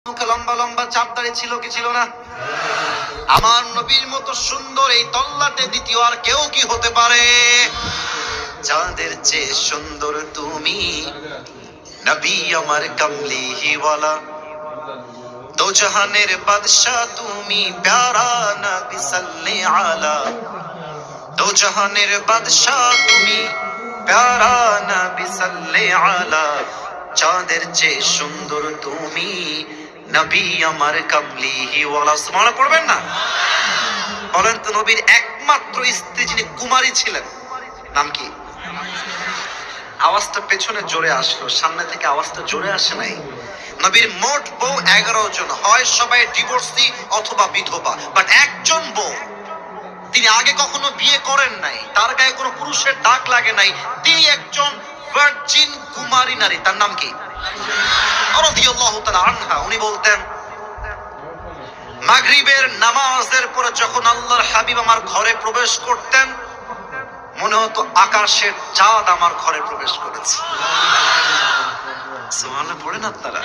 লম্বা লম্বা চাপদারি ছিল কি ছিল না? আমার নবীর মতো সুন্দর এই তল্লাটে দ্বিতীয় আর কেউ কি হতে পারে? চাঁদের চেয়ে সুন্দর তুমি, নবী আমার কামলিওয়ালা, দো জাহানের বাদশা তুমি, প্যারা নবী সাল্লি আলা, দো জাহানের বাদশা তুমি, প্যারা নবী সাল্লি আলা, চাঁদের চেয়ে সুন্দর তুমি, নবী আমার কামলিওয়ালা। সুবহানাল্লাহ পড়বেন না? বলেন তো, নবীর একমাত্র স্ত্রী যিনি কুমারী ছিলেন, নাম কি? আওয়াজটা পেছনে জোরে আসলো, সামনে থেকে আওয়াজটা জোরে আসে নাই। নবীর মোট বউ 11 জন, হয় সবাই ডিভোর্সি অথবা বিধবা, বাট একজন বউ, তিনি আগে কখনো বিয়ে করেন নাই, তার গায়ে কোনো পুরুষের দাগ লাগে নাই, তিনি একজন ভার্জিন কুমারী নারী। তার নাম কি? রাদিয়াল্লাহু তাআলা আনহা। উনি বলতেন, মাগরিবের নামাজের পরে যখন আল্লাহর হাবিব আমার ঘরে প্রবেশ করতেন, মনে হতো আকাশের চাঁদ আমার ঘরে প্রবেশ করেছে। সুবহানাল্লাহ পড়েন আপনারা?